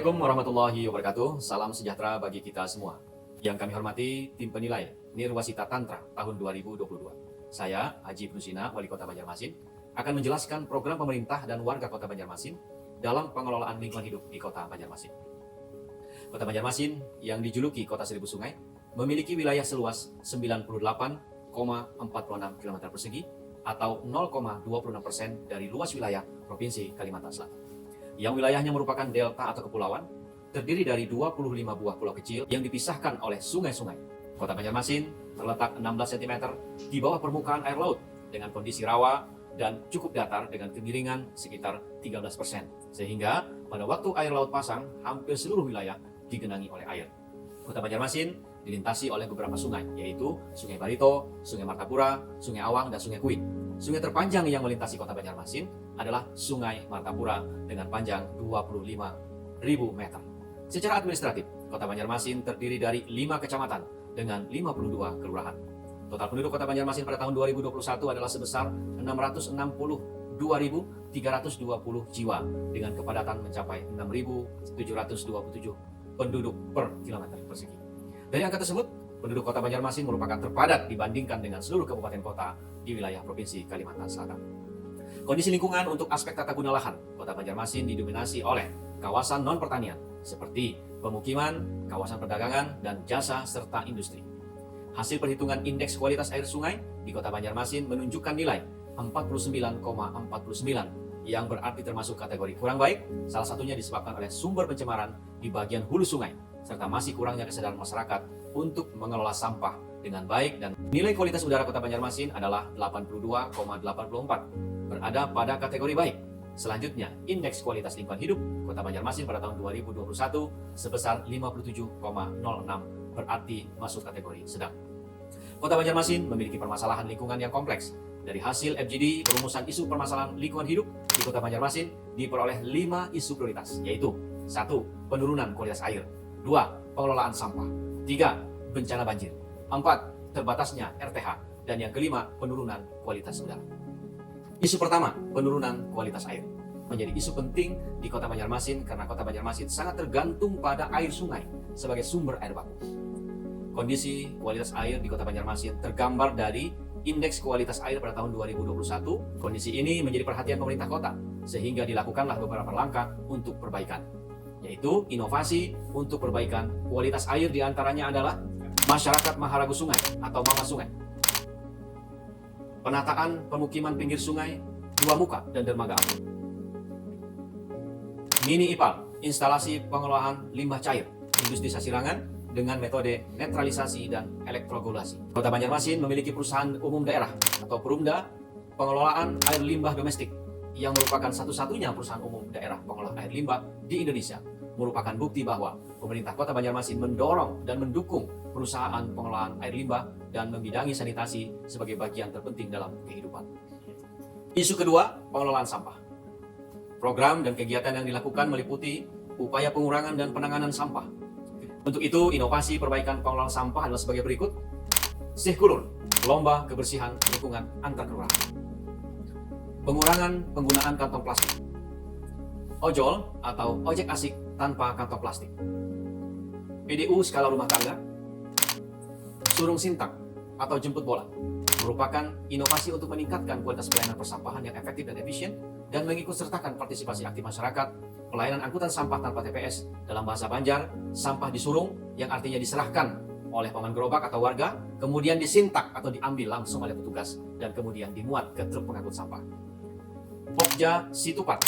Assalamualaikum warahmatullahi wabarakatuh. Salam sejahtera bagi kita semua. Yang kami hormati tim penilai Nirwasita Tantra tahun 2022. Saya, Haji Prusina, Wali Kota Banjarmasin, akan menjelaskan program pemerintah dan warga Kota Banjarmasin dalam pengelolaan lingkungan hidup di Kota Banjarmasin. Kota Banjarmasin yang dijuluki Kota Seribu Sungai memiliki wilayah seluas 98,46 km persegi atau 0,26% dari luas wilayah Provinsi Kalimantan Selatan. Yang wilayahnya merupakan delta atau kepulauan, terdiri dari 25 buah pulau kecil yang dipisahkan oleh sungai-sungai. Kota Banjarmasin terletak 16 cm di bawah permukaan air laut dengan kondisi rawa dan cukup datar dengan kemiringan sekitar 13%. Sehingga pada waktu air laut pasang, hampir seluruh wilayah digenangi oleh air. Kota Banjarmasin dilintasi oleh beberapa sungai, yaitu Sungai Barito, Sungai Martapura, Sungai Awang, dan Sungai Kuit. Sungai terpanjang yang melintasi Kota Banjarmasin adalah Sungai Martapura dengan panjang 25.000 meter. Secara administratif, Kota Banjarmasin terdiri dari 5 kecamatan dengan 52 kelurahan. Total penduduk Kota Banjarmasin pada tahun 2021 adalah sebesar 662.320 jiwa dengan kepadatan mencapai 6.727 penduduk per kilometer persegi. Dari angka tersebut, penduduk Kota Banjarmasin merupakan terpadat dibandingkan dengan seluruh kabupaten kota di wilayah Provinsi Kalimantan Selatan. Kondisi lingkungan untuk aspek tata guna lahan Kota Banjarmasin didominasi oleh kawasan non-pertanian seperti pemukiman, kawasan perdagangan, dan jasa serta industri. Hasil perhitungan indeks kualitas air sungai di Kota Banjarmasin menunjukkan nilai 49,49 yang berarti termasuk kategori kurang baik, salah satunya disebabkan oleh sumber pencemaran di bagian hulu sungai, serta masih kurangnya kesadaran masyarakat untuk mengelola sampah dengan baik, dan nilai kualitas udara Kota Banjarmasin adalah 82,84, berada pada kategori baik. Selanjutnya, indeks kualitas lingkungan hidup Kota Banjarmasin pada tahun 2021 sebesar 57,06, berarti masuk kategori sedang. Kota Banjarmasin memiliki permasalahan lingkungan yang kompleks. Dari hasil FGD perumusan isu permasalahan lingkungan hidup di Kota Banjarmasin diperoleh 5 isu prioritas, yaitu 1. Penurunan kualitas air, 2. Pengelolaan sampah, 3. Bencana banjir, 4. Terbatasnya RTH, dan yang kelima, penurunan kualitas udara. Isu pertama, penurunan kualitas air, menjadi isu penting di Kota Banjarmasin karena Kota Banjarmasin sangat tergantung pada air sungai sebagai sumber air baku. Kondisi kualitas air di Kota Banjarmasin tergambar dari indeks kualitas air pada tahun 2021. Kondisi ini menjadi perhatian pemerintah kota, sehingga dilakukanlah beberapa langkah untuk perbaikan, yaitu inovasi untuk perbaikan kualitas air, diantaranya adalah masyarakat Maharagu Sungai atau Mama Sungai, penataan pemukiman pinggir sungai, 2 muka dan dermaga apung, mini IPAL, instalasi pengelolaan limbah cair, industri sasirangan dengan metode netralisasi dan elektrogulasi. Kota Banjarmasin memiliki perusahaan umum daerah atau Perumda pengelolaan air limbah domestik yang merupakan satu-satunya perusahaan umum daerah pengelola air limbah di Indonesia, merupakan bukti bahwa pemerintah Kota Banjarmasin mendorong dan mendukung perusahaan pengelolaan air limbah dan membidangi sanitasi sebagai bagian terpenting dalam kehidupan. Isu kedua, pengelolaan sampah. Program dan kegiatan yang dilakukan meliputi upaya pengurangan dan penanganan sampah. Untuk itu, inovasi perbaikan pengelolaan sampah adalah sebagai berikut. Sihkulur, lomba kebersihan lingkungan antar kelurahan. Pengurangan penggunaan kantong plastik. Ojol atau ojek asik tanpa kantong plastik. PDU skala rumah tangga. Surung sintak atau jemput bola merupakan inovasi untuk meningkatkan kualitas pelayanan persampahan yang efektif dan efisien dan mengikutsertakan partisipasi aktif masyarakat. Pelayanan angkutan sampah tanpa TPS, dalam bahasa Banjar, sampah disurung yang artinya diserahkan oleh paman gerobak atau warga, kemudian disintak atau diambil langsung oleh petugas dan kemudian dimuat ke truk pengangkut sampah. Pokja Situpat,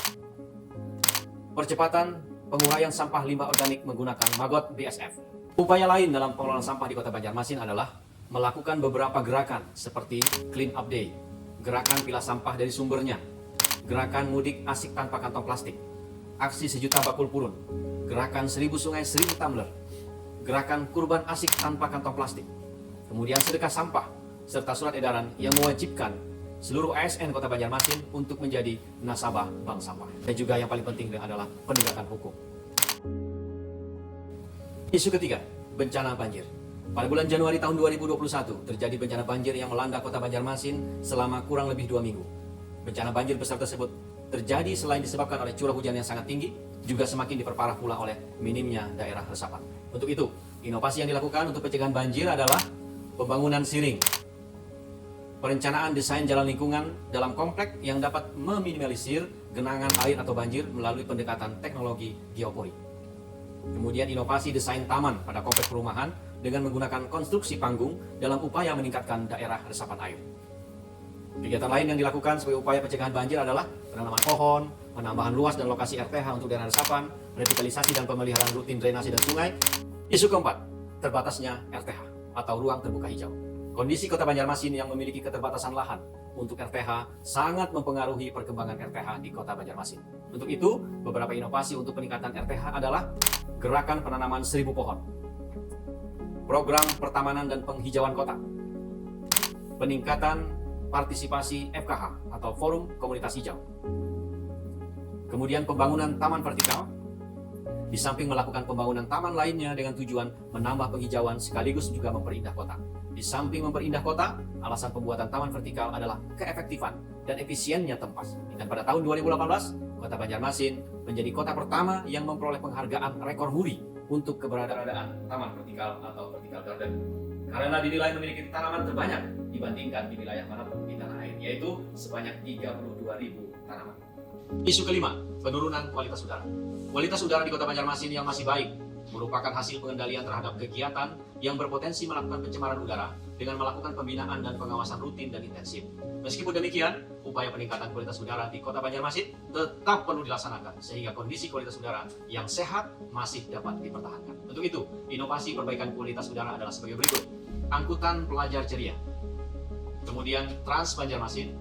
percepatan penguraian sampah limbah organik menggunakan maggot BSF. Upaya lain dalam pengelolaan sampah di Kota Banjarmasin adalah melakukan beberapa gerakan seperti Clean Up Day, gerakan pilah sampah dari sumbernya, gerakan mudik asik tanpa kantong plastik, aksi sejuta bakul purun, gerakan 1000 sungai 1000 tumbler, gerakan kurban asik tanpa kantong plastik, kemudian sedekah sampah, serta surat edaran yang mewajibkan seluruh ASN Kota Banjarmasin untuk menjadi nasabah bank sampah. Dan juga yang paling penting adalah penegakan hukum. Isu ketiga, bencana banjir. Pada bulan Januari tahun 2021, terjadi bencana banjir yang melanda Kota Banjarmasin selama kurang lebih 2 minggu. Bencana banjir besar tersebut terjadi selain disebabkan oleh curah hujan yang sangat tinggi, juga semakin diperparah pula oleh minimnya daerah resapan. Untuk itu, inovasi yang dilakukan untuk pencegahan banjir adalah pembangunan siring, perencanaan desain jalan lingkungan dalam kompleks yang dapat meminimalisir genangan air atau banjir melalui pendekatan teknologi geopori. Kemudian inovasi desain taman pada kompleks perumahan dengan menggunakan konstruksi panggung dalam upaya meningkatkan daerah resapan air. Kegiatan lain yang dilakukan sebagai upaya pencegahan banjir adalah penanaman pohon, penambahan luas dan lokasi RTH untuk daerah resapan, revitalisasi dan pemeliharaan rutin drainase dan sungai. Isu keempat, terbatasnya RTH atau ruang terbuka hijau. Kondisi Kota Banjarmasin yang memiliki keterbatasan lahan untuk RTH sangat mempengaruhi perkembangan RTH di Kota Banjarmasin. Untuk itu, beberapa inovasi untuk peningkatan RTH adalah gerakan penanaman 1000 pohon, program pertamanan dan penghijauan kota, peningkatan partisipasi FKH atau Forum Komunitas Hijau, kemudian pembangunan taman vertikal, di samping melakukan pembangunan taman lainnya dengan tujuan menambah penghijauan sekaligus juga memperindah kota. Di samping memperindah kota, alasan pembuatan taman vertikal adalah keefektifan dan efisiennya tempat. Dan pada tahun 2018, Kota Banjarmasin menjadi kota pertama yang memperoleh penghargaan rekor muri untuk keberadaan taman vertikal atau vertical garden. Karena dinilai memiliki tanaman terbanyak dibandingkan di wilayah manapun di tanah air, yaitu sebanyak 32.000 tanaman. Isu kelima, penurunan kualitas udara. Kualitas udara di Kota Banjarmasin yang masih baik merupakan hasil pengendalian terhadap kegiatan yang berpotensi melakukan pencemaran udara dengan melakukan pembinaan dan pengawasan rutin dan intensif. Meskipun demikian, upaya peningkatan kualitas udara di Kota Banjarmasin tetap perlu dilaksanakan sehingga kondisi kualitas udara yang sehat masih dapat dipertahankan. Untuk itu, inovasi perbaikan kualitas udara adalah sebagai berikut. Angkutan pelajar ceria, kemudian Trans Banjarmasin,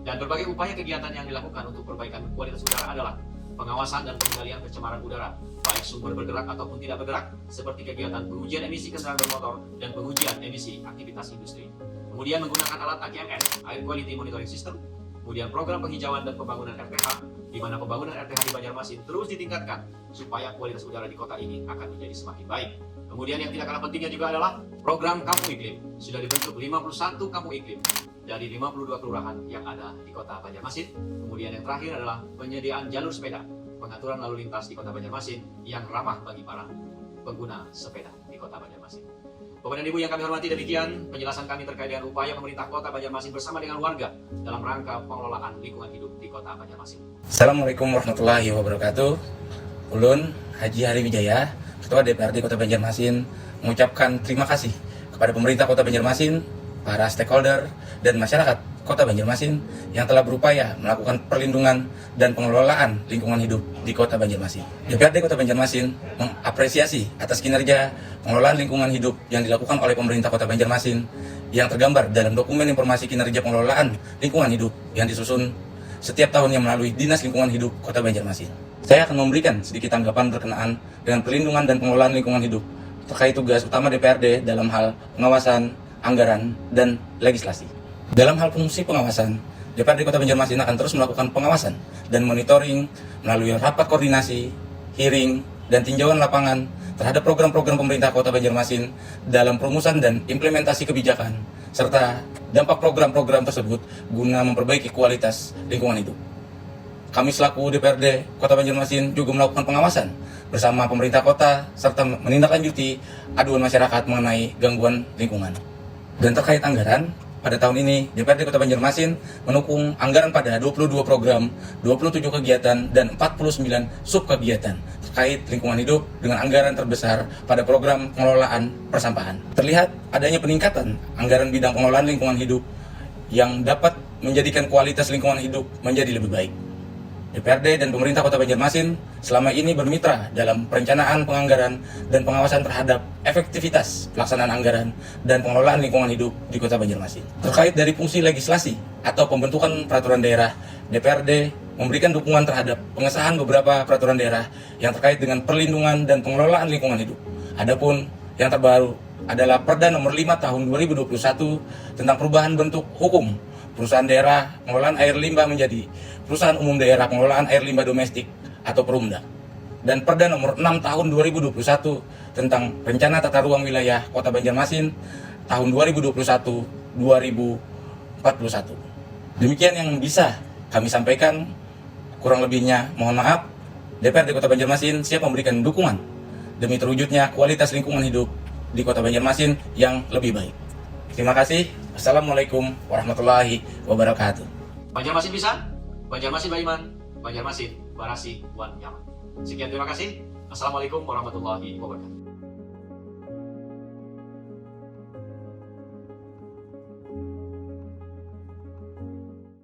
dan berbagai upaya kegiatan yang dilakukan untuk perbaikan kualitas udara adalah pengawasan dan pengendalian pencemaran udara, baik sumber bergerak ataupun tidak bergerak, seperti kegiatan pengujian emisi kendaraan bermotor dan pengujian emisi aktivitas industri. Kemudian menggunakan alat AQMS, Air Quality Monitoring System, kemudian program penghijauan dan pembangunan RTH, di mana pembangunan RTH di Banjarmasin terus ditingkatkan supaya kualitas udara di kota ini akan menjadi semakin baik. Kemudian yang tidak kalah pentingnya juga adalah program Kampung Iklim. Sudah dibentuk 51 kampung iklim dari 52 kelurahan yang ada di Kota Banjarmasin. Kemudian yang terakhir adalah penyediaan jalur sepeda, pengaturan lalu lintas di Kota Banjarmasin yang ramah bagi para pengguna sepeda di Kota Banjarmasin. Bapak dan Ibu yang kami hormati, demikian penjelasan kami terkait dengan upaya pemerintah Kota Banjarmasin bersama dengan warga dalam rangka pengelolaan lingkungan hidup di Kota Banjarmasin. Assalamualaikum warahmatullahi wabarakatuh. Ulun Haji Hari Wijaya, Ketua DPRD Kota Banjarmasin, mengucapkan terima kasih kepada pemerintah Kota Banjarmasin, para stakeholder, dan masyarakat Kota Banjarmasin yang telah berupaya melakukan perlindungan dan pengelolaan lingkungan hidup di Kota Banjarmasin. DPRD Kota Banjarmasin mengapresiasi atas kinerja pengelolaan lingkungan hidup yang dilakukan oleh pemerintah Kota Banjarmasin yang tergambar dalam dokumen informasi kinerja pengelolaan lingkungan hidup yang disusun setiap tahunnya melalui Dinas Lingkungan Hidup Kota Banjarmasin. Saya akan memberikan sedikit tanggapan berkenaan dengan perlindungan dan pengelolaan lingkungan hidup terkait tugas utama DPRD dalam hal pengawasan, anggaran, dan legislasi. Dalam hal fungsi pengawasan, DPRD Kota Banjarmasin akan terus melakukan pengawasan dan monitoring melalui rapat koordinasi, hearing, dan tinjauan lapangan terhadap program-program pemerintah Kota Banjarmasin dalam perumusan dan implementasi kebijakan, serta dampak program-program tersebut guna memperbaiki kualitas lingkungan hidup. Kami selaku DPRD Kota Banjarmasin juga melakukan pengawasan bersama pemerintah kota serta menindaklanjuti aduan masyarakat mengenai gangguan lingkungan. Dan terkait anggaran, pada tahun ini DPRD Kota Banjarmasin mendukung anggaran pada 22 program, 27 kegiatan, dan 49 subkegiatan terkait lingkungan hidup dengan anggaran terbesar pada program pengelolaan persampahan. Terlihat adanya peningkatan anggaran bidang pengelolaan lingkungan hidup yang dapat menjadikan kualitas lingkungan hidup menjadi lebih baik. DPRD dan pemerintah Kota Banjarmasin selama ini bermitra dalam perencanaan penganggaran dan pengawasan terhadap efektivitas pelaksanaan anggaran dan pengelolaan lingkungan hidup di Kota Banjarmasin. Terkait dari fungsi legislasi atau pembentukan peraturan daerah, DPRD memberikan dukungan terhadap pengesahan beberapa peraturan daerah yang terkait dengan perlindungan dan pengelolaan lingkungan hidup. Adapun yang terbaru adalah Perda Nomor 5 Tahun 2021 tentang perubahan bentuk hukum perusahaan daerah pengelolaan air limbah menjadi Perusahaan Umum Daerah Pengelolaan Air Limbah Domestik atau Perumda, dan Perda Nomor 6 Tahun 2021 tentang Rencana Tata Ruang Wilayah Kota Banjarmasin tahun 2021-2041. Demikian yang bisa kami sampaikan, kurang lebihnya mohon maaf. DPRD Kota Banjarmasin siap memberikan dukungan demi terwujudnya kualitas lingkungan hidup di Kota Banjarmasin yang lebih baik. Terima kasih. Assalamualaikum warahmatullahi wabarakatuh. Banjarmasin bisa, Banjarmasin Baiman, Banjarmasin Barasi Wan Nyaman. Sekian, terima kasih. Assalamualaikum warahmatullahi wabarakatuh.